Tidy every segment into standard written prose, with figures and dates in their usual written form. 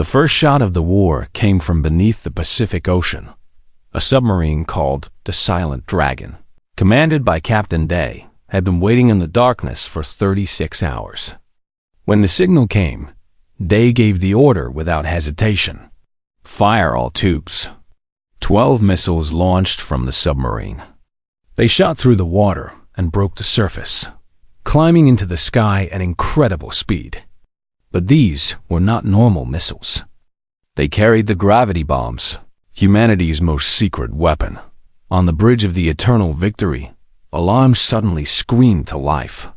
The first shot of the war came from beneath the Pacific Ocean. A submarine called the Silent Dragon, commanded by Captain Day, had been waiting in the darkness for 36 hours. When the signal came, Day gave the order without hesitation. Fire all tubes. 12 missiles launched from the submarine. They shot through the water and broke the surface, climbing into the sky at incredible speed. But these were not normal missiles. They carried the gravity bombs, humanity's most secret weapon. On the bridge of the Eternal Victory, alarms suddenly screamed to life.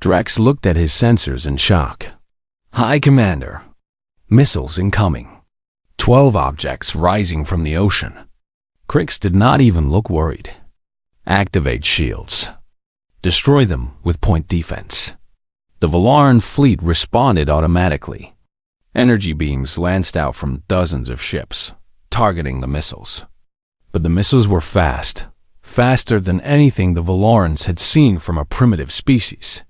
Drax looked at his sensors in shock. "High Commander, missiles incoming. 12 objects rising from the ocean." Crix did not even look worried. "Activate shields. Destroy them with point defense." The Valoran fleet responded automatically. Energy beams lanced out from dozens of ships, targeting the missiles. But the missiles were fast, faster than anything the Valorans had seen from a primitive species.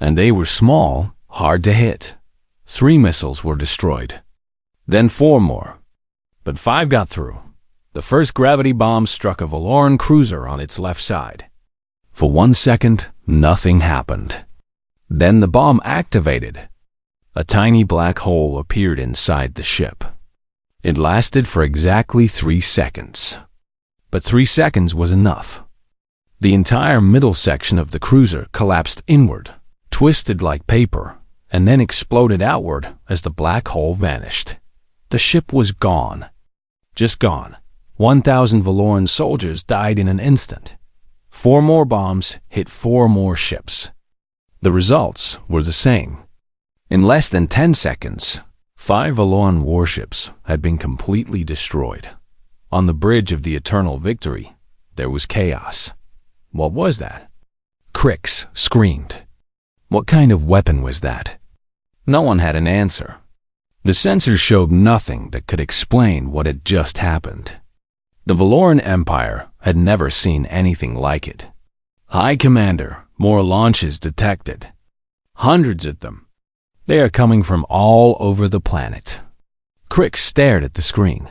And they were small, hard to hit. 3 missiles were destroyed. Then 4 more. But 5 got through. The first gravity bomb struck a Valoran cruiser on its left side. For 1 second, nothing happened. Then the bomb activated. A tiny black hole appeared inside the ship. It lasted for exactly 3 seconds. But 3 seconds was enough. The entire middle section of the cruiser collapsed inward, twisted like paper, and then exploded outward as the black hole vanished. The ship was gone. Just gone. 1,000 Valoran soldiers died in an instant. 4 more bombs hit 4 more ships. The results were the same. In less than 10 seconds, 5 Valoran warships had been completely destroyed. On the bridge of the Eternal Victory, there was chaos. What was that? Crix screamed. What kind of weapon was that? No one had an answer. The sensors showed nothing that could explain what had just happened. The Valoran Empire had never seen anything like it. "High Commander, more launches detected. Hundreds of them. They are coming from all over the planet." Crix stared at the screen.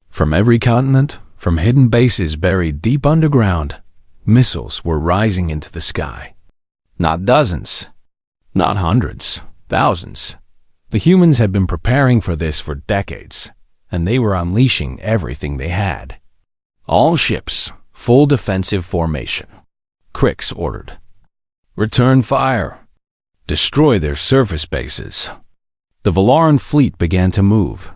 From every continent, from hidden bases buried deep underground, missiles were rising into the sky. Not dozens, not hundreds, thousands. The humans had been preparing for this for decades, and they were unleashing everything they had. "All ships, full defensive formation," Crix ordered. "Return fire. Destroy their surface bases." The Valoran fleet began to move.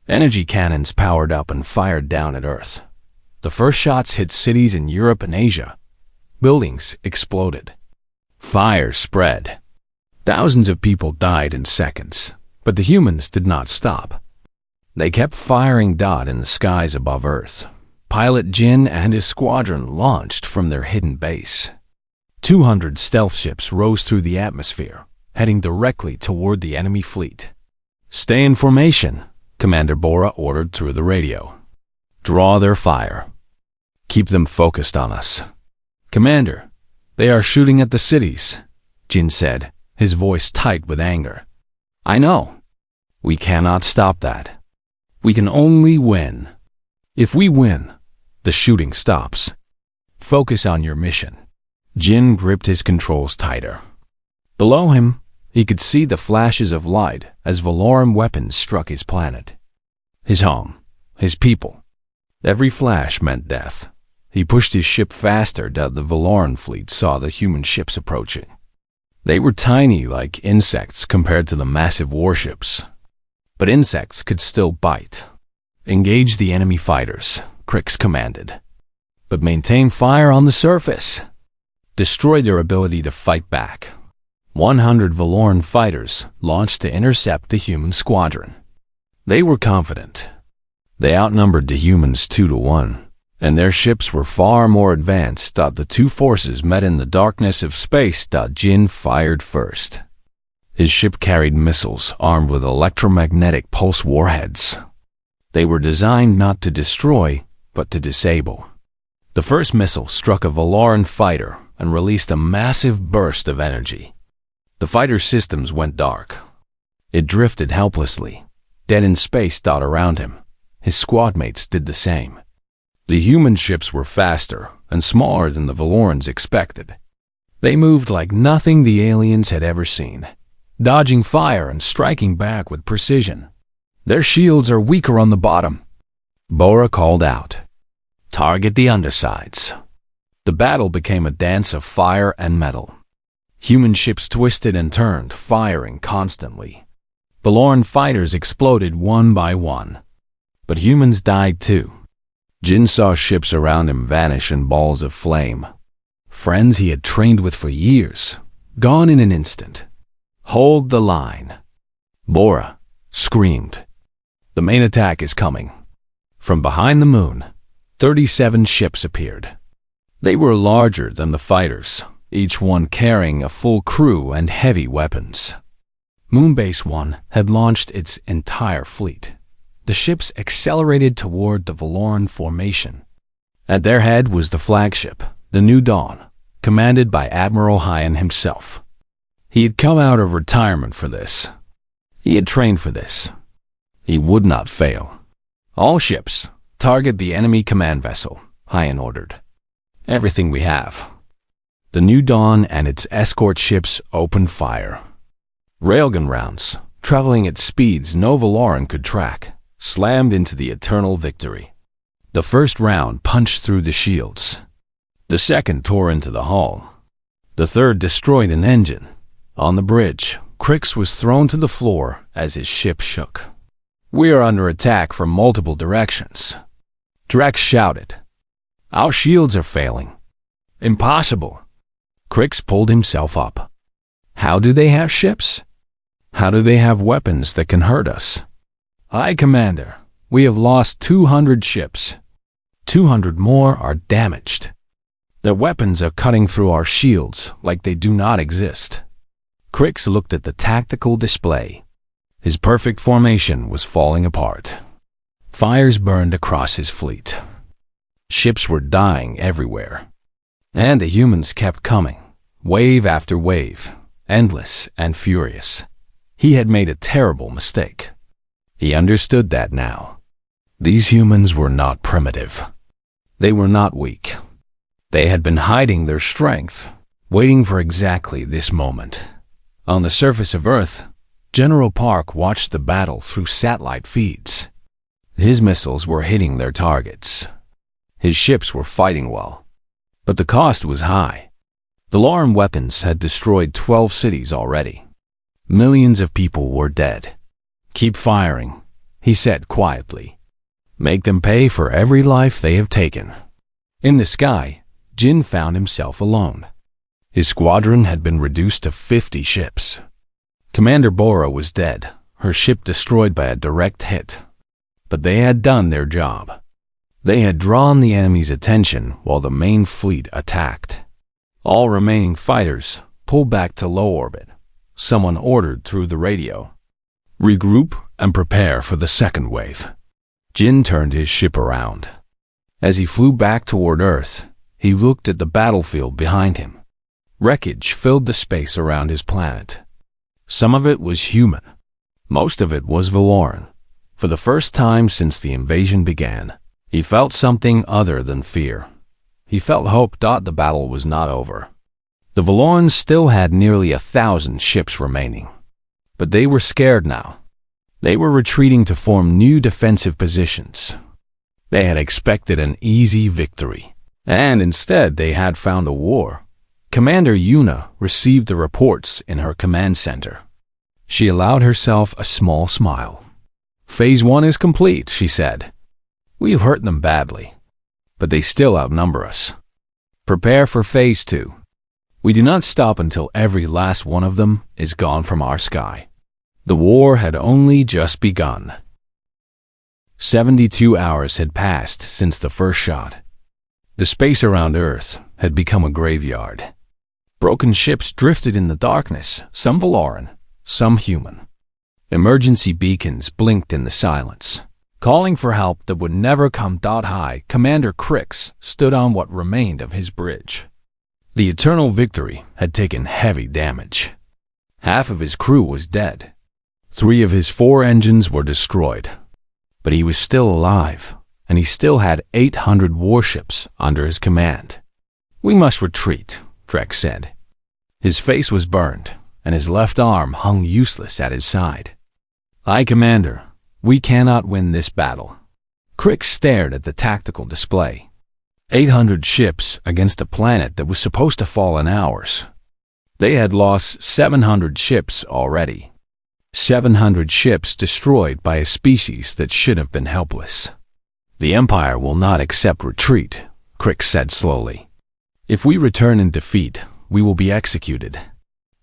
Energy cannons powered up and fired down at Earth. The first shots hit cities in Europe and Asia. Buildings exploded. Fire spread. Thousands of people died in seconds, but the humans did not stop. They kept firing in the skies above Earth. Pilot Jin and his squadron launched from their hidden base. 200 stealth ships rose through the atmosphere, heading directly toward the enemy fleet. "Stay in formation," Commander Bora ordered through the radio. "Draw their fire. Keep them focused on us." "Commander, they are shooting at the cities," Jin said, his voice tight with anger. "I know. We cannot stop that. We can only win. If we win, the shooting stops. Focus on your mission." Jin gripped his controls tighter. Below him, he could see the flashes of light as Valoran weapons struck his planet. His home, his people. Every flash meant death. He pushed his ship faster that the Valoran fleet saw the human ships approaching. They were tiny like insects compared to the massive warships. But insects could still bite. "Engage the enemy fighters," Crix commanded. "But maintain fire on the surface. Destroy their ability to fight back." 100 Valoran fighters launched to intercept the human squadron. They were confident. They outnumbered the humans 2-1, and their ships were far more advanced. The two forces met in the darkness of space. Jin fired first. His ship carried missiles armed with electromagnetic pulse warheads. They were designed not to destroy, but to disable. The first missile struck a Valoran fighter and released a massive burst of energy. The fighter's systems went dark. It drifted helplessly, dead in space dot around him. His squad mates did the same. The human ships were faster and smaller than the Valorans expected. They moved like nothing the aliens had ever seen, dodging fire and striking back with precision. Their shields are weaker on the bottom, Bora called out. Target the undersides. The battle became a dance of fire and metal. Human ships twisted and turned, firing constantly. Valoran fighters exploded one by one. But humans died too. Jin saw ships around him vanish in balls of flame. Friends he had trained with for years, gone in an instant. Hold the line. Bora screamed. The main attack is coming. From behind the moon, 37 ships appeared. They were larger than the fighters, each one carrying a full crew and heavy weapons. Moonbase 1 had launched its entire fleet. The ships accelerated toward the Valoran formation. At their head was the flagship, the New Dawn, commanded by Admiral Hyan himself. He had come out of retirement for this. He had trained for this. He would not fail. All ships, target the enemy command vessel, Hyan ordered. Everything we have. The New Dawn and its escort ships opened fire. Railgun rounds, traveling at speeds no Valoran could track, slammed into the Eternal Victory. The first round punched through the shields. The second tore into the hull. The third destroyed an engine. On the bridge, Crix was thrown to the floor as his ship shook. We are under attack from multiple directions. Drax shouted. Our shields are failing. Impossible. Crix pulled himself up. How do they have ships? How do they have weapons that can hurt us? Aye, Commander. We have lost 200 ships. 200 more are damaged. Their weapons are cutting through our shields like they do not exist. Crix looked at the tactical display. His perfect formation was falling apart. Fires burned across his fleet. Ships were dying everywhere. And the humans kept coming, wave after wave, endless and furious. He had made a terrible mistake. He understood that now. These humans were not primitive. They were not weak. They had been hiding their strength, waiting for exactly this moment. On the surface of Earth, General Park watched the battle through satellite feeds. His missiles were hitting their targets. His ships were fighting well. But the cost was high. The Valoran weapons had destroyed 12 cities already. Millions of people were dead. Keep firing, he said quietly. Make them pay for every life they have taken. In the sky, Jin found himself alone. His squadron had been reduced to 50 ships. Commander Bora was dead, her ship destroyed by a direct hit. But they had done their job. They had drawn the enemy's attention while the main fleet attacked. All remaining fighters pulled back to low orbit. Someone ordered through the radio. Regroup and prepare for the second wave. Jin turned his ship around. As he flew back toward Earth, he looked at the battlefield behind him. Wreckage filled the space around his planet. Some of it was human. Most of it was Valoran. For the first time since the invasion began, he felt something other than fear. He felt hope. The battle was not over. The Valorans still had nearly 1,000 ships remaining. But they were scared now. They were retreating to form new defensive positions. They had expected an easy victory, and instead they had found a war. Commander Yuna received the reports in her command center. She allowed herself a small smile. Phase 1 is complete, she said. We have hurt them badly, but they still outnumber us. Prepare for Phase 2. We do not stop until every last one of them is gone from our sky. The war had only just begun. 72 hours had passed since the first shot. The space around Earth had become a graveyard. Broken ships drifted in the darkness, some Valoran, some human. Emergency beacons blinked in the silence, calling for help that would never come. High Commander Crix stood on what remained of his bridge. The Eternal Victory had taken heavy damage. Half of his crew was dead. 3 of his 4 engines were destroyed, but he was still alive, and he still had 800 warships under his command. "We must retreat," Drek said. His face was burned, and his left arm hung useless at his side. "Aye, Commander, we cannot win this battle." Crick stared at the tactical display. 800 ships against a planet that was supposed to fall in hours. They had lost 700 ships already. 700 ships destroyed by a species that should have been helpless. "The Empire will not accept retreat," Crick said slowly. "If we return in defeat, we will be executed.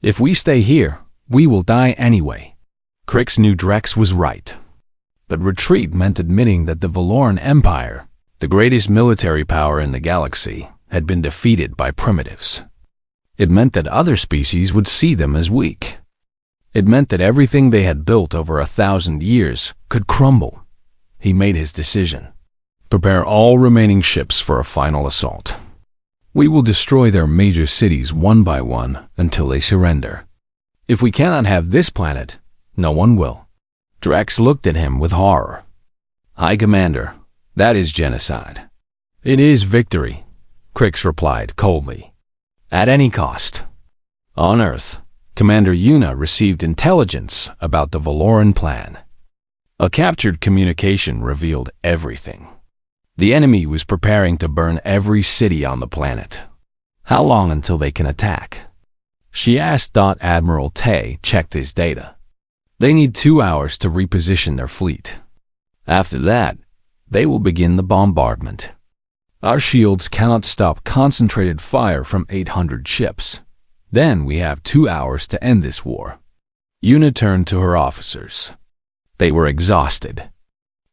If we stay here, we will die anyway." Crick knew Drex was right. But retreat meant admitting that the Valoran Empire, the greatest military power in the galaxy, had been defeated by primitives. It meant that other species would see them as weak. It meant that everything they had built over 1,000 years could crumble. He made his decision. "Prepare all remaining ships for a final assault. We will destroy their major cities one by one until they surrender. If we cannot have this planet, no one will." Drax looked at him with horror. "High Commander, that is genocide." "It is victory," Crix replied coldly. "At any cost." On Earth, Commander Yuna received intelligence about the Valoran plan. A captured communication revealed everything. The enemy was preparing to burn every city on the planet. How long until they can attack? She asked. Admiral Tay checked his data. They need 2 hours to reposition their fleet. After that, they will begin the bombardment. Our shields cannot stop concentrated fire from 800 ships. Then we have 2 hours to end this war. Yuna turned to her officers. They were exhausted.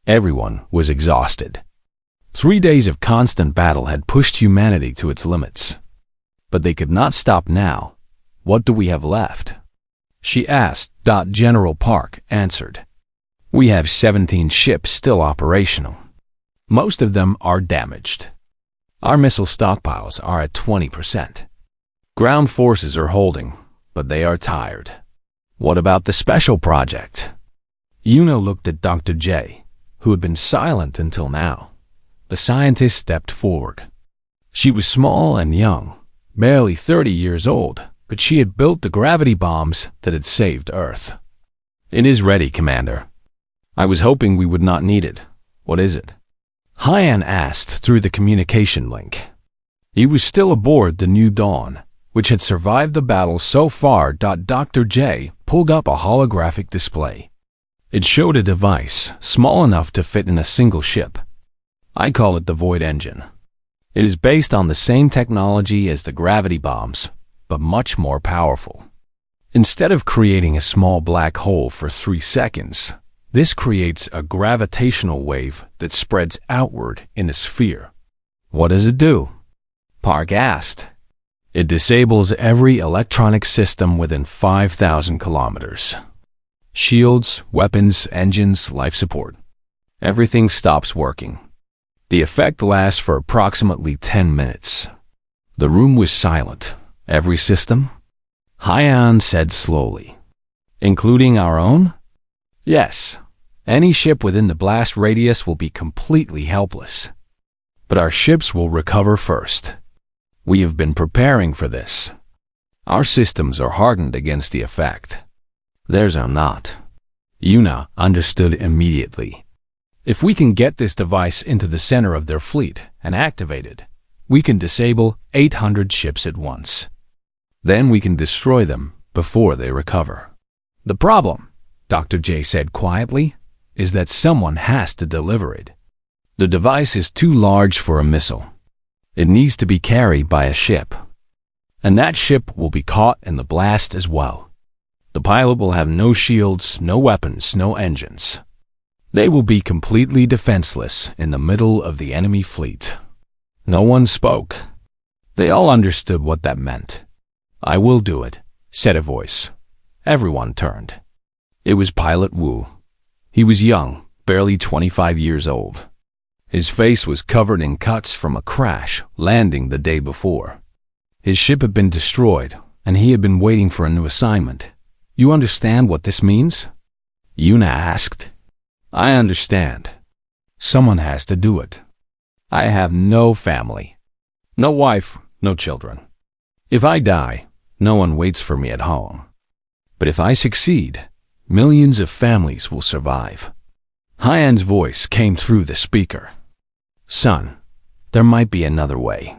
Everyone was exhausted. 3 days of constant battle had pushed humanity to its limits. But they could not stop now. "What do we have left?" she asked. General Park answered. "We have 17 ships still operational. Most of them are damaged. Our missile stockpiles are at 20%. Ground forces are holding, but they are tired." "What about the special project?" Yuna looked at Dr. J, who had been silent until now. The scientist stepped forward. She was small and young, barely 30 years old, but she had built the gravity bombs that had saved Earth. "It is ready, Commander. I was hoping we would not need it. What is it?" Hyan asked through the communication link. He was still aboard the New Dawn, which had survived the battle so far. Dr. J pulled up a holographic display. It showed a device small enough to fit in a single ship. "I call it the Void Engine. It is based on the same technology as the gravity bombs, but much more powerful. Instead of creating a small black hole for 3 seconds, this creates a gravitational wave that spreads outward in a sphere." "What does it do?" Park asked. "It disables every electronic system within 5,000 kilometers. Shields, weapons, engines, life support. Everything stops working. The effect lasts for approximately 10 minutes. The room was silent. "Every system?" Hyan said slowly. "Including our own?" "Yes. Any ship within the blast radius will be completely helpless. But our ships will recover first. We have been preparing for this. Our systems are hardened against the effect. Theirs are not." Yuna understood immediately. "If we can get this device into the center of their fleet and activate it, we can disable 800 ships at once. Then we can destroy them before they recover." "The problem," Dr. J said quietly, "is that someone has to deliver it. The device is too large for a missile. It needs to be carried by a ship. And that ship will be caught in the blast as well. The pilot will have no shields, no weapons, no engines. They will be completely defenseless in the middle of the enemy fleet." No one spoke. They all understood what that meant. "I will do it," said a voice. Everyone turned. It was Pilot Wu. He was young, barely 25 years old. His face was covered in cuts from a crash landing the day before. His ship had been destroyed, and he had been waiting for a new assignment. "You understand what this means?" Yuna asked. I understand. Someone has to do it. I have no family. No wife, no children. If I die, no one waits for me at home. But if I succeed, millions of families will survive. Hyan's voice came through the speaker. Son, there might be another way.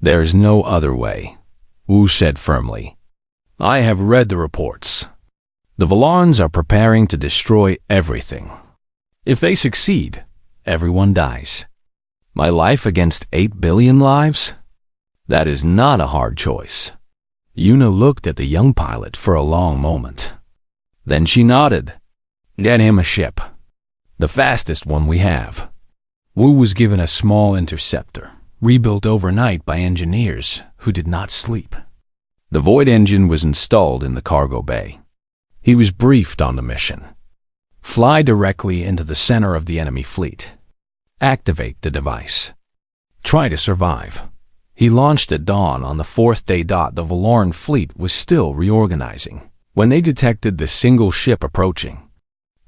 There is no other way, Wu said firmly. I have read the reports. The Valorans are preparing to destroy everything. If they succeed, everyone dies. My life against 8 billion lives? That is not a hard choice. Yuna looked at the young pilot for a long moment. Then she nodded. Get him a ship. The fastest one we have. Wu was given a small interceptor, rebuilt overnight by engineers who did not sleep. The Void engine was installed in the cargo bay. He was briefed on the mission. Fly directly into the center of the enemy fleet. Activate the device. Try to survive. He launched at dawn on the 4th day. The Valoran fleet was still reorganizing when they detected the single ship approaching.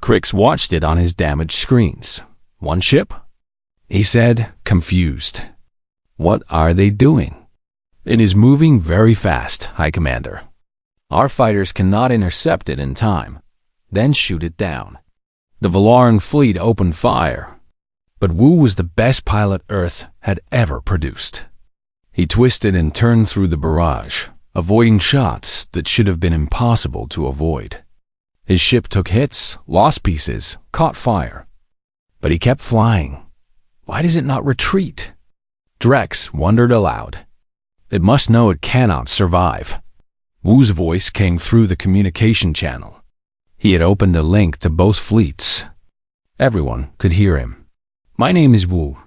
Crix watched it on his damaged screens. One ship? He said, confused. What are they doing? It is moving very fast, High Commander. Our fighters cannot intercept it in time, then shoot it down. The Valoran fleet opened fire, but Wu was the best pilot Earth had ever produced. He twisted and turned through the barrage, avoiding shots that should have been impossible to avoid. His ship took hits, lost pieces, caught fire. But he kept flying. Why does it not retreat? Drex wondered aloud. It must know it cannot survive. Wu's voice came through the communication channel. He had opened a link to both fleets. Everyone could hear him. My name is Wu.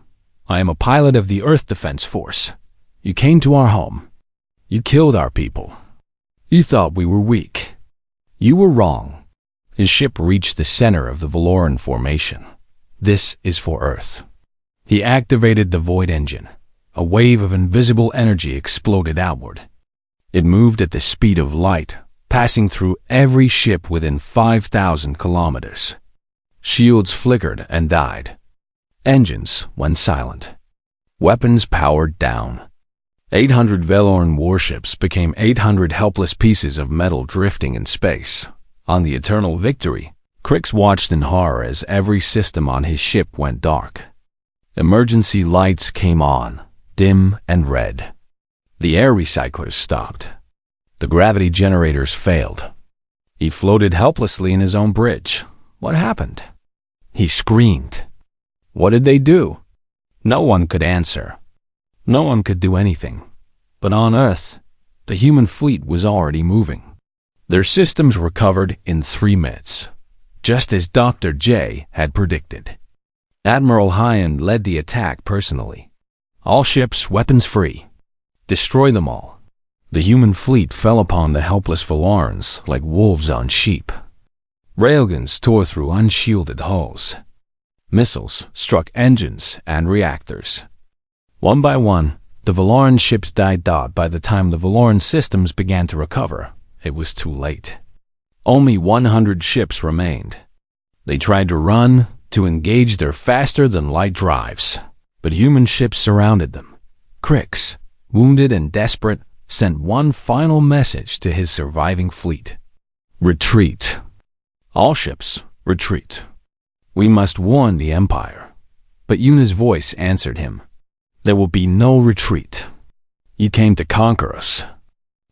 I am a pilot of the Earth Defense Force. You came to our home. You killed our people. You thought we were weak. You were wrong. His ship reached the center of the Valoran formation. This is for Earth. He activated the Void engine. A wave of invisible energy exploded outward. It moved at the speed of light, passing through every ship within 5,000 kilometers. Shields flickered and died. Engines went silent. Weapons powered down. 800 Valoran warships became 800 helpless pieces of metal drifting in space. On the Eternal Victory, Crix watched in horror as every system on his ship went dark. Emergency lights came on, dim and red. The air recyclers stopped. The gravity generators failed. He floated helplessly in his own bridge. What happened? He screamed. What did they do? No one could answer. No one could do anything. But on Earth, the human fleet was already moving. Their systems recovered in 3 minutes, just as Dr. J had predicted. Admiral Hyan led the attack personally. All ships weapons free. Destroy them all. The human fleet fell upon the helpless Valorans like wolves on sheep. Railguns tore through unshielded hulls. Missiles struck engines and reactors. One by one, the Valoran ships died. By the time the Valoran systems began to recover, it was too late. Only 100 ships remained. They tried to run, to engage their faster-than-light drives, but human ships surrounded them. Crix, wounded and desperate, sent one final message to his surviving fleet. Retreat. All ships, retreat. We must warn the Empire. But Yuna's voice answered him. There will be no retreat. You came to conquer us.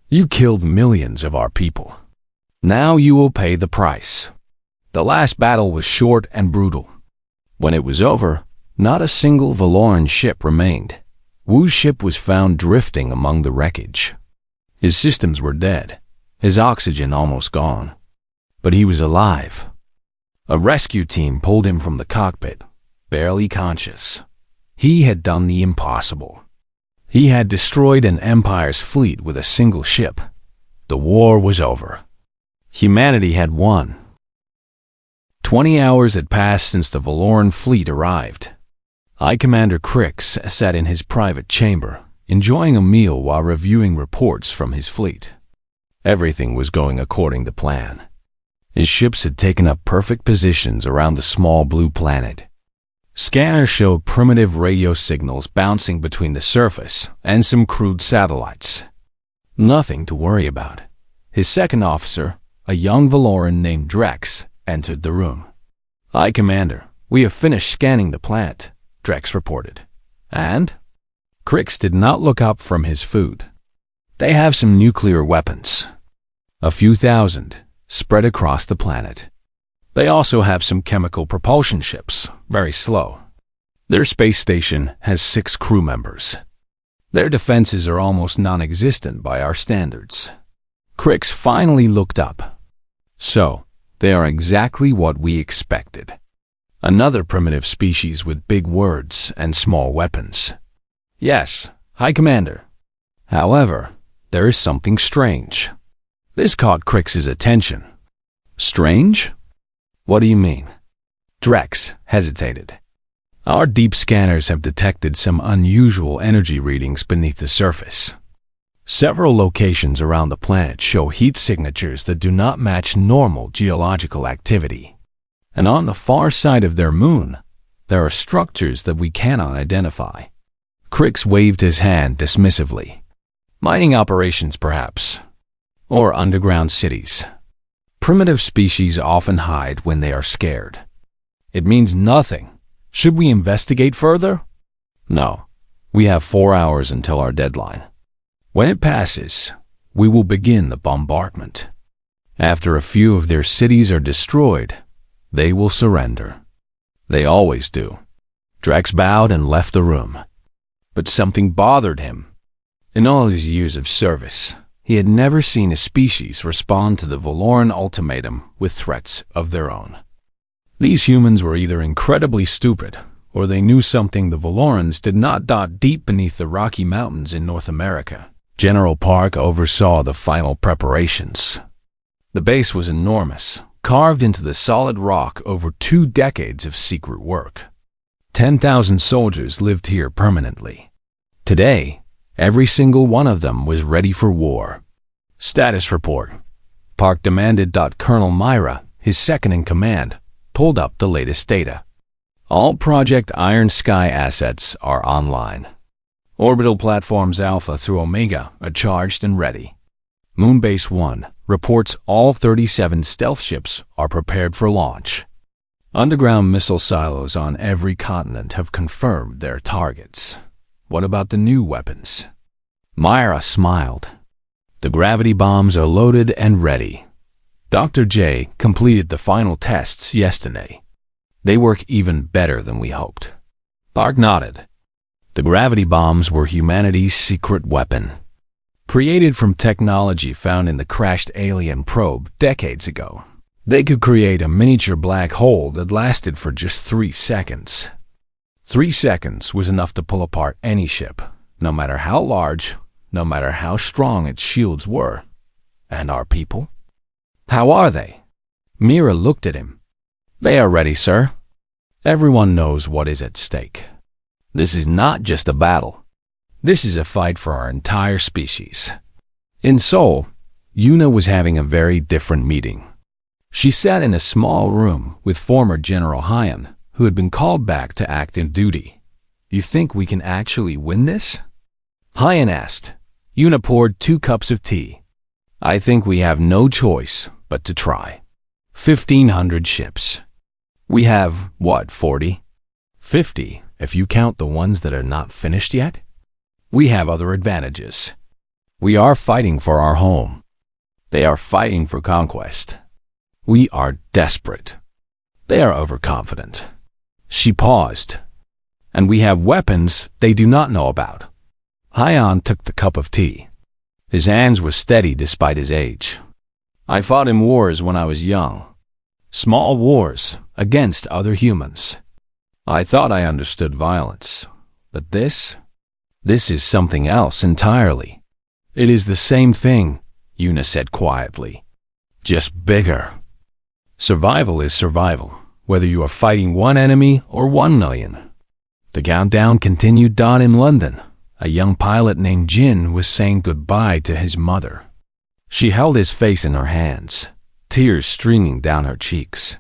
You killed millions of our people. Now you will pay the price. The last battle was short and brutal. When it was over, not a single Valoran ship remained. Wu's ship was found drifting among the wreckage. His systems were dead, his oxygen almost gone. But he was alive. A rescue team pulled him from the cockpit, barely conscious. He had done the impossible. He had destroyed an Empire's fleet with a single ship. The war was over. Humanity had won. 20 hours had passed since the Valoran fleet arrived. High Commander Crix sat in his private chamber, enjoying a meal while reviewing reports from his fleet. Everything was going according to plan. His ships had taken up perfect positions around the small blue planet. Scanners showed primitive radio signals bouncing between the surface and some crude satellites. Nothing to worry about. His second officer, a young Valoran named Drex, entered the room. "Hi, Commander. We have finished scanning the planet," Drex reported. "And?" Crix did not look up from his food. "They have some nuclear weapons. A few thousand, spread across the planet. They also have some chemical propulsion ships, very slow. Their space station has 6 crew members. Their defenses are almost non-existent by our standards." Crix finally looked up. "So, they are exactly what we expected. Another primitive species with big words and small weapons." "Yes, High Commander. However, there is something strange." This caught Crix's attention. "Strange? What do you mean?" Drex hesitated. "Our deep scanners have detected some unusual energy readings beneath the surface. Several locations around the planet show heat signatures that do not match normal geological activity. And on the far side of their moon, there are structures that we cannot identify." Crix waved his hand dismissively. "Mining operations, perhaps. Or underground cities. Primitive species often hide when they are scared." "It means nothing. Should we investigate further?" "No. We have 4 hours until our deadline. When it passes, we will begin the bombardment. After a few of their cities are destroyed, they will surrender. They always do." Drex bowed and left the room. But something bothered him. In all his years of service, he had never seen a species respond to the Valoran ultimatum with threats of their own. These humans were either incredibly stupid, or they knew something the Valorans did not dot deep beneath the Rocky Mountains in North America. General Park oversaw the final preparations. The base was enormous, carved into the solid rock over 2 decades of secret work. 10,000 soldiers lived here permanently. Today, every single one of them was ready for war. "Status report." Park demanded. Colonel Myra, his second-in-command, pulled up the latest data. "All Project Iron Sky assets are online. Orbital platforms Alpha through Omega are charged and ready. Moonbase 1 reports all 37 stealth ships are prepared for launch. Underground missile silos on every continent have confirmed their targets. What about the new weapons?" Myra smiled. "The gravity bombs are loaded and ready. Dr. J completed the final tests yesterday. They work even better than we hoped." Park nodded. The gravity bombs were humanity's secret weapon. Created from technology found in the crashed alien probe decades ago. They could create a miniature black hole that lasted for just 3 seconds. 3 seconds was enough to pull apart any ship, no matter how large, no matter how strong its shields were. "And our people? How are they?" Mira looked at him. "They are ready, sir. Everyone knows what is at stake. This is not just a battle. This is a fight for our entire species." In Seoul, Yuna was having a very different meeting. She sat in a small room with former General Hyan, who had been called back to active duty. "You think we can actually win this?" Hyan asked. Yuna poured 2 cups of tea. "I think we have no choice but to try. 1,500 ships. We have, what, 40? 50, if you count the ones that are not finished yet? We have other advantages. We are fighting for our home. They are fighting for conquest. We are desperate. They are overconfident." She paused. "And we have weapons they do not know about." Hyan took the cup of tea. His hands were steady despite his age. "I fought in wars when I was young. Small wars against other humans. I thought I understood violence. But this is something else entirely." "It is the same thing," Yuna said quietly. "Just bigger. Survival is survival, whether you are fighting one enemy or 1 million. The countdown continued. In London, a young pilot named Jin was saying goodbye to his mother. She held his face in her hands, tears streaming down her cheeks.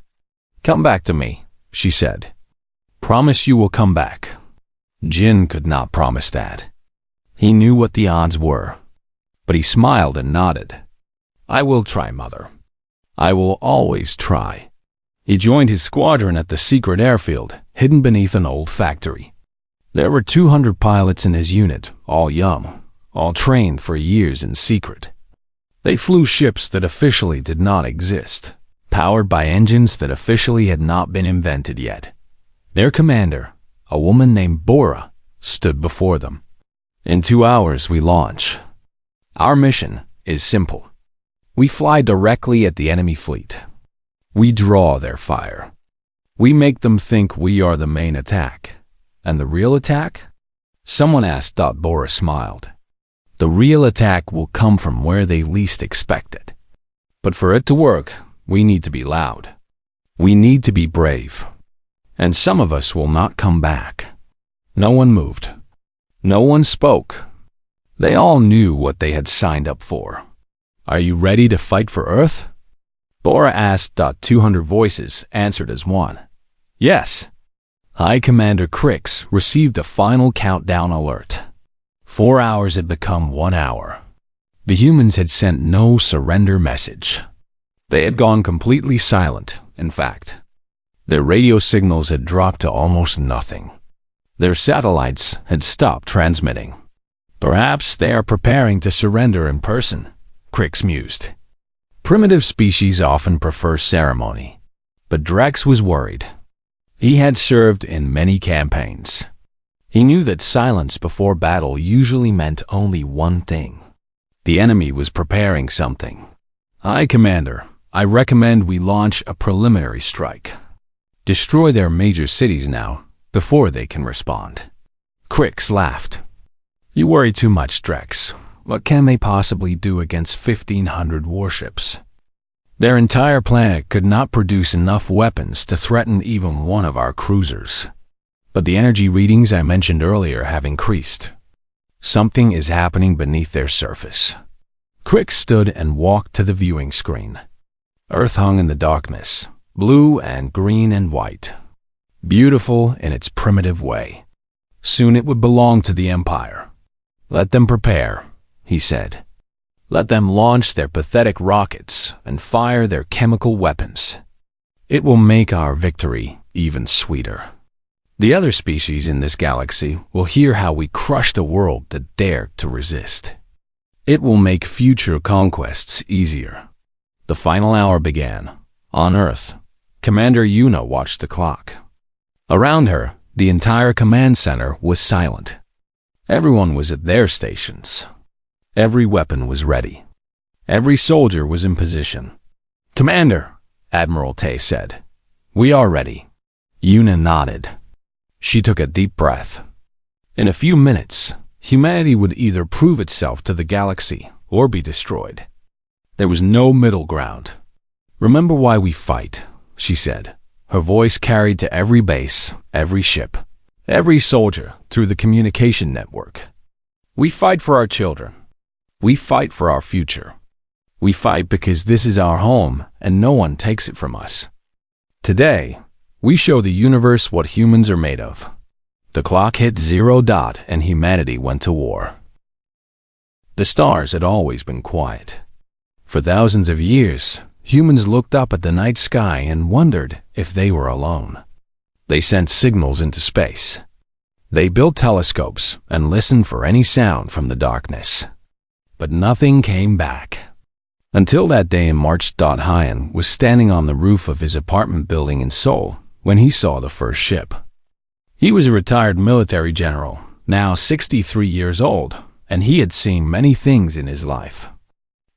"Come back to me," she said. "Promise you will come back." Jin could not promise that. He knew what the odds were, but he smiled and nodded. "I will try, Mother. I will always try." He joined his squadron at the secret airfield, hidden beneath an old factory. There were 200 pilots in his unit, all young, all trained for years in secret. They flew ships that officially did not exist, powered by engines that officially had not been invented yet. Their commander, a woman named Bora, stood before them. "In 2 hours we launch. Our mission is simple. We fly directly at the enemy fleet. We draw their fire. We make them think we are the main attack. And the real attack?" Someone asked. Bora smiled. "The real attack will come from where they least expect it. But for it to work, we need to be loud. We need to be brave. And some of us will not come back." No one moved. No one spoke. They all knew what they had signed up for. "Are you ready to fight for Earth?" Bora asked. 200 voices answered as one. "Yes." High Commander Crix received a final countdown alert. 4 hours had become 1 hour. The humans had sent no surrender message. They had gone completely silent, in fact. Their radio signals had dropped to almost nothing. Their satellites had stopped transmitting. "Perhaps they are preparing to surrender in person," Crix mused. Primitive species often prefer ceremony, but Drex was worried. He had served in many campaigns. He knew that silence before battle usually meant only one thing. The enemy was preparing something. "High Commander, I recommend we launch a preliminary strike. Destroy their major cities now, before they can respond." Crix laughed. "You worry too much, Drex. What can they possibly do against 1,500 warships? Their entire planet could not produce enough weapons to threaten even one of our cruisers. But the energy readings I mentioned earlier have increased. Something is happening beneath their surface." Crix stood and walked to the viewing screen. Earth hung in the darkness, blue and green and white, beautiful in its primitive way. Soon it would belong to the Empire. "Let them prepare," he said. "Let them launch their pathetic rockets and fire their chemical weapons. It will make our victory even sweeter. The other species in this galaxy will hear how we crushed a world that dared to resist. It will make future conquests easier." The final hour began. On Earth, Commander Yuna watched the clock. Around her, the entire command center was silent. Everyone was at their stations. Every weapon was ready. Every soldier was in position. "Commander," Admiral Tay said, "we are ready." Yuna nodded. She took a deep breath. In a few minutes, humanity would either prove itself to the galaxy or be destroyed. There was no middle ground. "Remember why we fight," she said. Her voice carried to every base, every ship, every soldier through the communication network. "We fight for our children. We fight for our future. We fight because this is our home and no one takes it from us. Today, we show the universe what humans are made of." The clock hit 0 and humanity went to war. The stars had always been quiet. For thousands of years, humans looked up at the night sky and wondered if they were alone. They sent signals into space. They built telescopes and listened for any sound from the darkness. But nothing came back. Until that day in March. Hyan was standing on the roof of his apartment building in Seoul when he saw the first ship. He was a retired military general, now 63 years old, and he had seen many things in his life.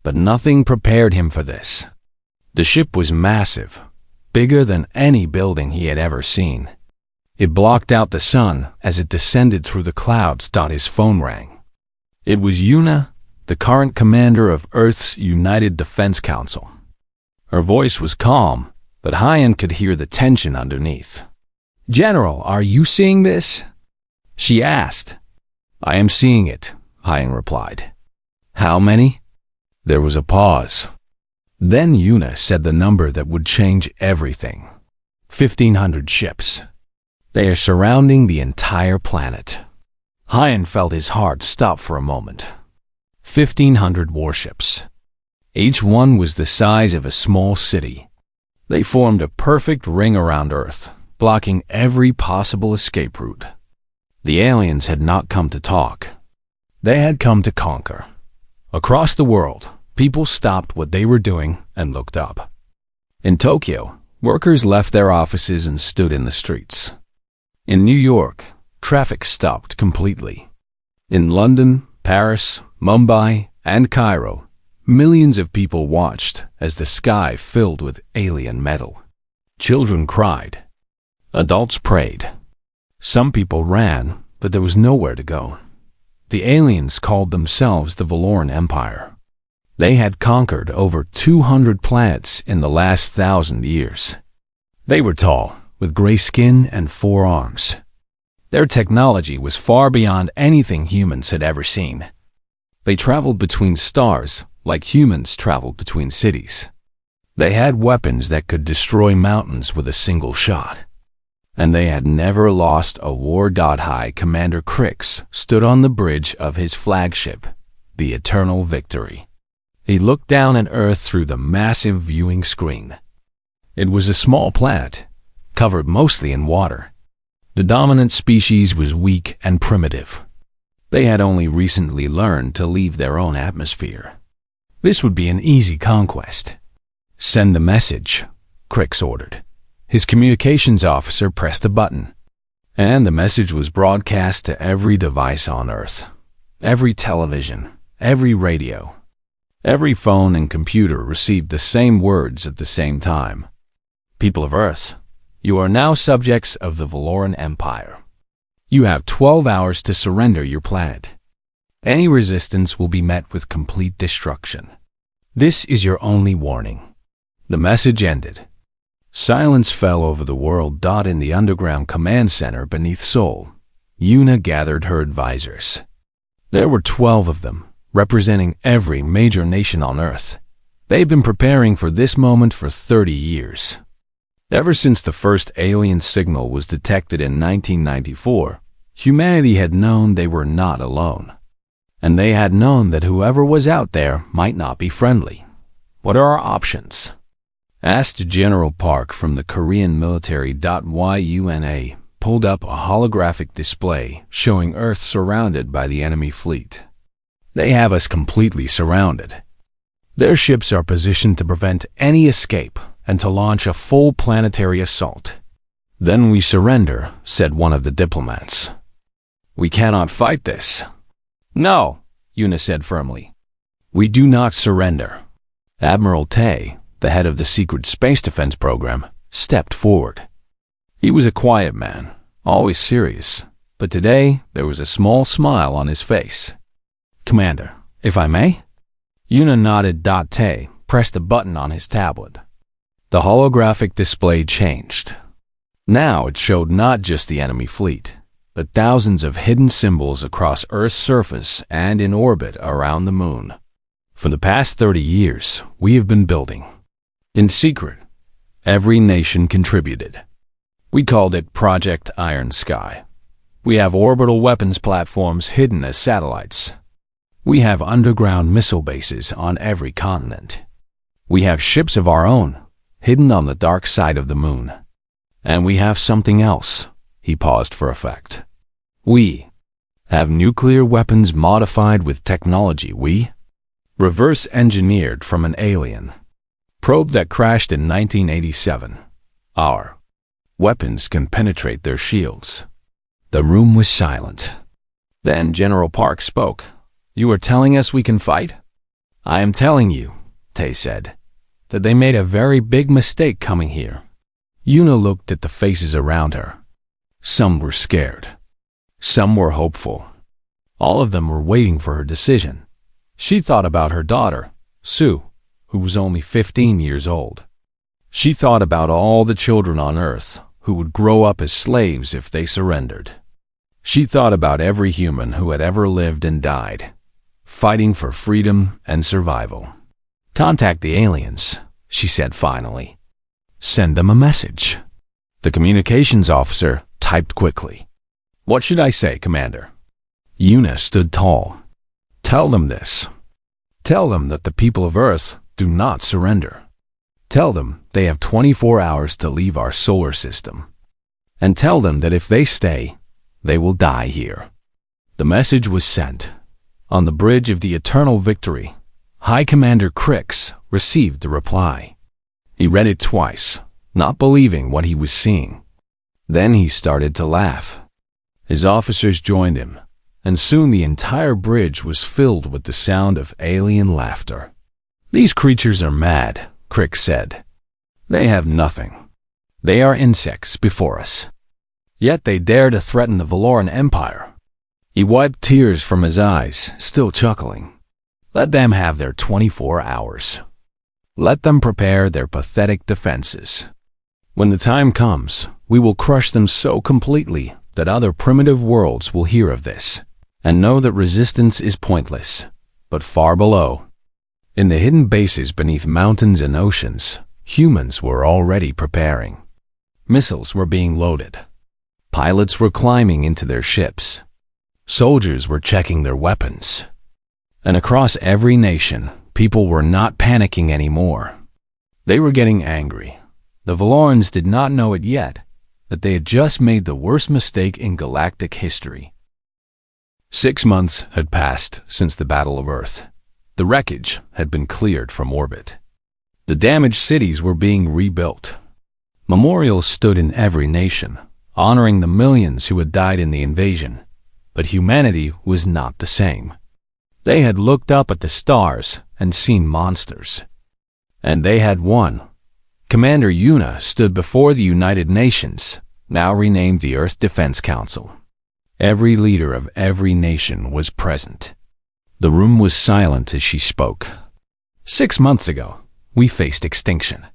But nothing prepared him for this. The ship was massive, bigger than any building he had ever seen. It blocked out the sun as it descended through the clouds. His phone rang. It was Yuna, the current commander of Earth's United Defense Council. Her voice was calm, but Hyan could hear the tension underneath. "General, are you seeing this?" she asked. "I am seeing it," Hyan replied. "How many?" There was a pause. Then Yuna said the number that would change everything. 1,500 ships. They are surrounding the entire planet. Hyan felt his heart stop for a moment. 1,500 warships. Each one was the size of a small city. They formed a perfect ring around Earth, blocking every possible escape route. The aliens had not come to talk. They had come to conquer. Across the world, people stopped what they were doing and looked up. In Tokyo, workers left their offices and stood in the streets. In New York, traffic stopped completely. In London, Paris, Mumbai, and Cairo, millions of people watched as the sky filled with alien metal. Children cried. Adults prayed. Some people ran, but there was nowhere to go. The aliens called themselves the Valoran Empire. They had conquered over 200 planets in the last 1,000 years. They were tall, with gray skin and 4 arms. Their technology was far beyond anything humans had ever seen. They traveled between stars like humans traveled between cities. They had weapons that could destroy mountains with a single shot. And they had never lost a war. High Commander Crix stood on the bridge of his flagship, the Eternal Victory. He looked down at Earth through the massive viewing screen. It was a small planet, covered mostly in water. The dominant species was weak and primitive. They had only recently learned to leave their own atmosphere. This would be an easy conquest. Send a message, Crix ordered. His communications officer pressed a button, and the message was broadcast to every device on Earth. Every television, every radio, every phone and computer received the same words at the same time. People of Earth, you are now subjects of the Valoran Empire. You have 12 hours to surrender your planet. Any resistance will be met with complete destruction. This is your only warning. The message ended. Silence fell over the world. In the underground command center beneath Seoul, Yuna gathered her advisors. There were 12 of them, representing every major nation on Earth. They've been preparing for this moment for 30 years. Ever since the first alien signal was detected in 1994, humanity had known they were not alone. And they had known that whoever was out there might not be friendly. What are our options? Asked General Park from the Korean military. Yuna pulled up a holographic display showing Earth surrounded by the enemy fleet. They have us completely surrounded. Their ships are positioned to prevent any escape and to launch a full planetary assault. Then we surrender, said one of the diplomats. We cannot fight this. No, Yuna said firmly. We do not surrender. Admiral Tay, the head of the secret space defense program, stepped forward. He was a quiet man, always serious, but today there was a small smile on his face. Commander, if I may? Yuna nodded. Tay pressed a button on his tablet. The holographic display changed. Now it showed not just the enemy fleet, but thousands of hidden symbols across Earth's surface and in orbit around the moon. For the past 30 years, we have been building. In secret, every nation contributed. We called it Project Iron Sky. We have orbital weapons platforms hidden as satellites. We have underground missile bases on every continent. We have ships of our own, hidden on the dark side of the moon. And we have something else. He paused for effect. We have nuclear weapons modified with technology we reverse engineered from an alien probe that crashed in 1987. Our weapons can penetrate their shields. The room was silent. Then General Park spoke. You are telling us we can fight? I am telling you, Tay said, that they made a very big mistake coming here. Yuna looked at the faces around her. Some were scared. Some were hopeful. All of them were waiting for her decision. She thought about her daughter, Sue, who was only 15 years old. She thought about all the children on Earth who would grow up as slaves if they surrendered. She thought about every human who had ever lived and died, fighting for freedom and survival. "Contact the aliens," she said finally. "Send them a message." The communications officer typed quickly. "What should I say, Commander?" Yuna stood tall. "Tell them this. Tell them that the people of Earth do not surrender. Tell them they have 24 hours to leave our solar system. And tell them that if they stay, they will die here." The message was sent. On the bridge of the Eternal Victory, High Commander Crix received the reply. He read it twice, not believing what he was seeing. Then he started to laugh. His officers joined him, and soon the entire bridge was filled with the sound of alien laughter. "These creatures are mad," Crix said. "They have nothing. They are insects before us. Yet they dare to threaten the Valoran Empire." He wiped tears from his eyes, still chuckling. "Let them have their 24 hours. Let them prepare their pathetic defenses. When the time comes, we will crush them so completely that other primitive worlds will hear of this and know that resistance is pointless. But far below, in the hidden bases beneath mountains and oceans, humans were already preparing. Missiles were being loaded. Pilots were climbing into their ships. Soldiers were checking their weapons. And across every nation, people were not panicking anymore. They were getting angry. The Valorans did not know it yet, that they had just made the worst mistake in galactic history. 6 months had passed since the Battle of Earth. The wreckage had been cleared from orbit. The damaged cities were being rebuilt. Memorials stood in every nation, honoring the millions who had died in the invasion. But humanity was not the same. They had looked up at the stars and seen monsters. And they had won. Commander Yuna stood before the United Nations, now renamed the Earth Defense Council. Every leader of every nation was present. The room was silent as she spoke. 6 months ago, we faced extinction.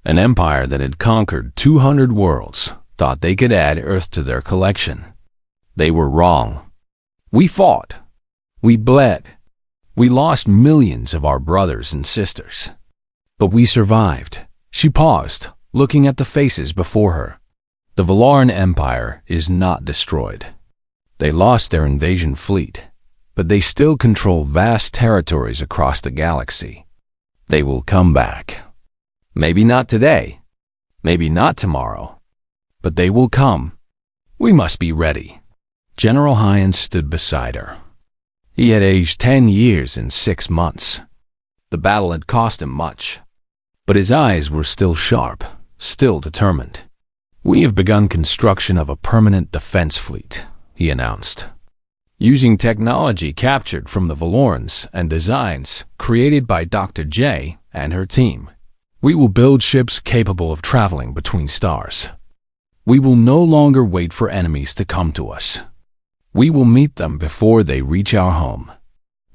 An empire that had conquered 200 worlds thought they could add Earth to their collection. They were wrong. We fought. We bled. We lost millions of our brothers and sisters. But we survived. She paused, looking at the faces before her. The Valoran Empire is not destroyed. They lost their invasion fleet, but they still control vast territories across the galaxy. They will come back. Maybe not today, maybe not tomorrow, but they will come. We must be ready. General Hines stood beside her. He had aged 10 years in 6 months. The battle had cost him much, but his eyes were still sharp, still determined. "We have begun construction of a permanent defense fleet," he announced. "Using technology captured from the Valorans and designs created by Dr. J and her team, we will build ships capable of traveling between stars. We will no longer wait for enemies to come to us. We will meet them before they reach our home."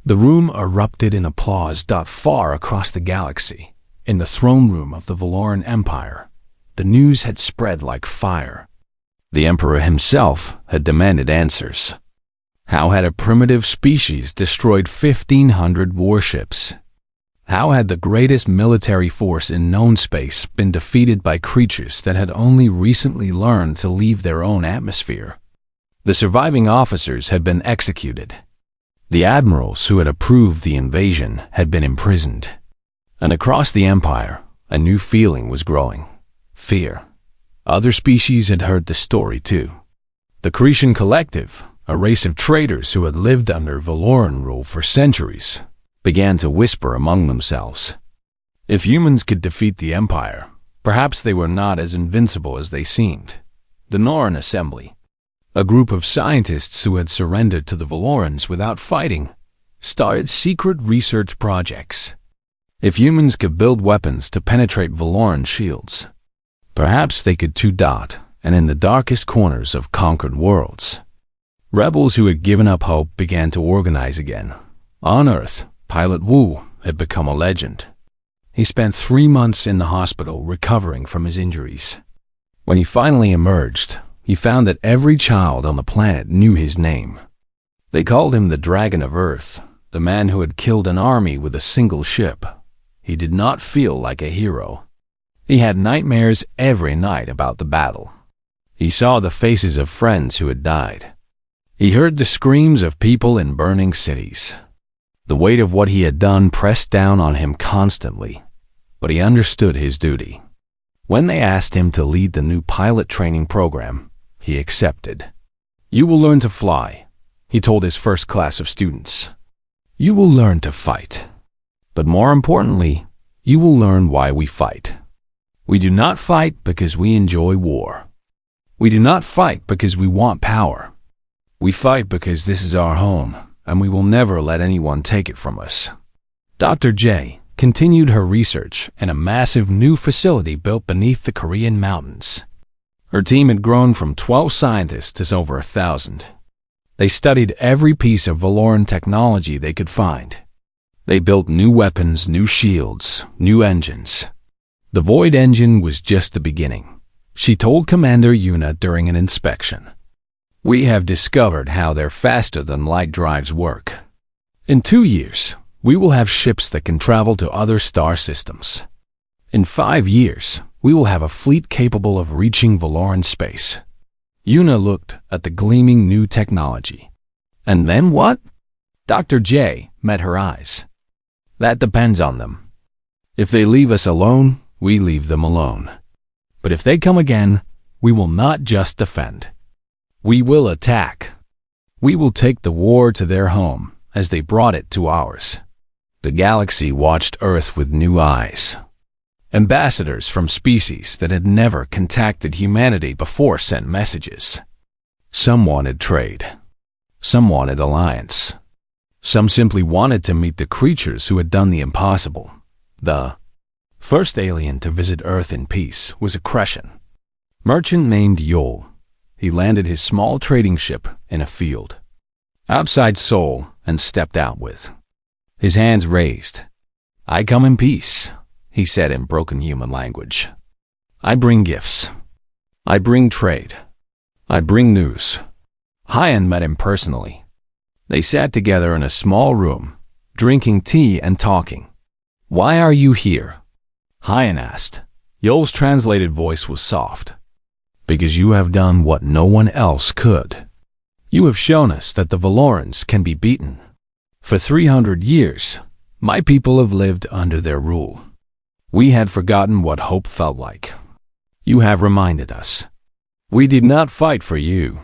The room erupted in applause. Far across the galaxy, in the throne room of the Valoran Empire, the news had spread like fire. The Emperor himself had demanded answers. How had a primitive species destroyed 1,500 warships? How had the greatest military force in known space been defeated by creatures that had only recently learned to leave their own atmosphere? The surviving officers had been executed. The admirals who had approved the invasion had been imprisoned. And across the Empire, a new feeling was growing: fear. Other species had heard the story too. The Cretan Collective, a race of traders who had lived under Valoran rule for centuries, began to whisper among themselves. If humans could defeat the Empire, perhaps they were not as invincible as they seemed. The Norran Assembly, a group of scientists who had surrendered to the Valorans without fighting, started secret research projects. If humans could build weapons to penetrate Valoran shields, perhaps they could too. And in the darkest corners of conquered worlds, rebels who had given up hope began to organize again. On Earth, Pilot Wu had become a legend. He spent 3 months in the hospital recovering from his injuries. When he finally emerged, he found that every child on the planet knew his name. They called him the Dragon of Earth, the man who had killed an army with a single ship. he did not feel like a hero. He had nightmares every night about the battle. He saw the faces of friends who had died. He heard the screams of people in burning cities. The weight of what he had done pressed down on him constantly, but he understood his duty. When they asked him to lead the new pilot training program, he accepted. "You will learn to fly," he told his first class of students. "You will learn to fight. But more importantly, you will learn why we fight. We do not fight because we enjoy war. We do not fight because we want power. We fight because this is our home, and we will never let anyone take it from us." Dr. J continued her research in a massive new facility built beneath the Korean mountains. Her team had grown from 12 scientists to over 1,000. They studied every piece of Valoran technology they could find. They built new weapons, new shields, new engines. The Void engine was just the beginning, she told Commander Yuna during an inspection. "We have discovered how their faster-than-light drives work. In 2 years, we will have ships that can travel to other star systems. In 5 years, we will have a fleet capable of reaching Valoran space." Yuna looked at the gleaming new technology. "And then what?" Dr. J met her eyes. "That depends on them. If they leave us alone, we leave them alone. But if they come again, we will not just defend. We will attack. We will take the war to their home as they brought it to ours." The galaxy watched Earth with new eyes. Ambassadors from species that had never contacted humanity before sent messages. Some wanted trade. Some wanted alliance. Some simply wanted to meet the creatures who had done the impossible. The first alien to visit Earth in peace was a Crescent merchant named Yol. He landed his small trading ship in a field outside Seoul and stepped out with his hands raised. "I come in peace," he said in broken human language. "I bring gifts. I bring trade. I bring news." Hyan met him personally. They sat together in a small room, drinking tea and talking. "Why are you here?" Hyan asked. Yol's translated voice was soft. "Because you have done what no one else could. You have shown us that the Valorans can be beaten. For 300 years, my people have lived under their rule. We had forgotten what hope felt like. You have reminded us." "We did not fight for you,"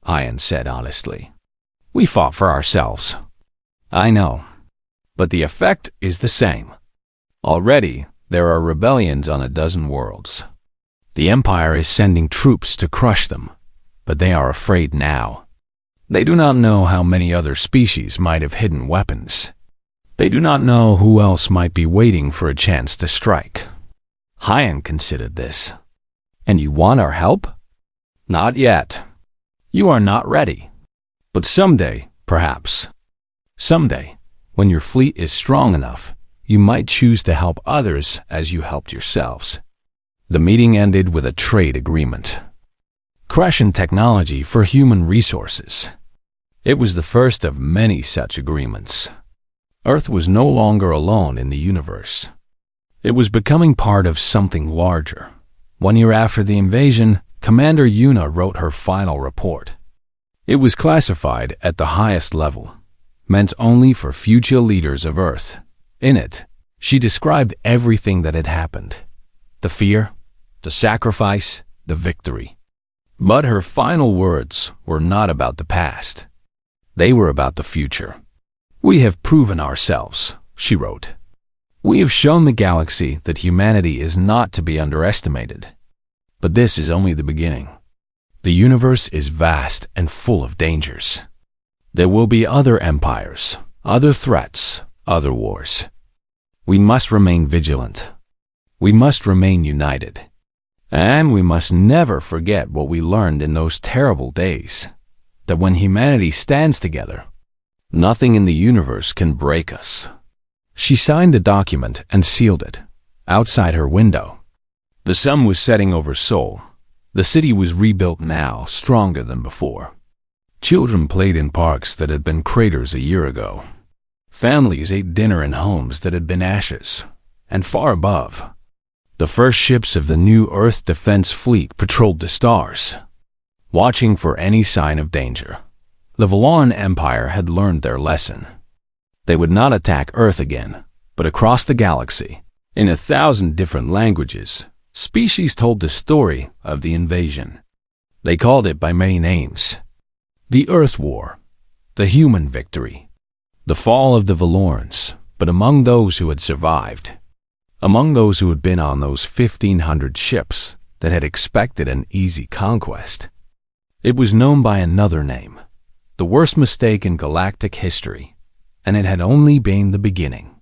Hyan said honestly. "We fought for ourselves." "I know, but the effect is the same. Already, there are rebellions on a dozen worlds. The Empire is sending troops to crush them, but they are afraid now. They do not know how many other species might have hidden weapons. They do not know who else might be waiting for a chance to strike." Hyan considered this. "And you want our help?" "Not yet. You are not ready. But someday, perhaps. Someday, when your fleet is strong enough, you might choose to help others as you helped yourselves." The meeting ended with a trade agreement. Crescent technology for human resources. It was the first of many such agreements. Earth was no longer alone in the universe. It was becoming part of something larger. 1 year after the invasion, Commander Yuna wrote her final report. It was classified at the highest level, meant only for future leaders of Earth. In it, she described everything that had happened. The fear, the sacrifice, the victory. But her final words were not about the past. They were about the future. "We have proven ourselves," she wrote. "We have shown the galaxy that humanity is not to be underestimated. But this is only the beginning. The universe is vast and full of dangers. There will be other empires, other threats, other wars. We must remain vigilant. We must remain united. And we must never forget what we learned in those terrible days, that when humanity stands together, nothing in the universe can break us." She signed the document and sealed it, outside her window. The sun was setting over Seoul. The city was rebuilt now, stronger than before. Children played in parks that had been craters a year ago. Families ate dinner in homes that had been ashes. and far above, the first ships of the new Earth Defense Fleet patrolled the stars, watching for any sign of danger. The Valoran Empire had learned their lesson. They would not attack Earth again, but across the galaxy, in 1,000 different languages, species told the story of the invasion. They called it by many names: the Earth War, the Human Victory, the Fall of the Valorans. But among those who had survived, among those who had been on those 1,500 ships that had expected an easy conquest, it was known by another name, the worst mistake in galactic history, and it had only been the beginning.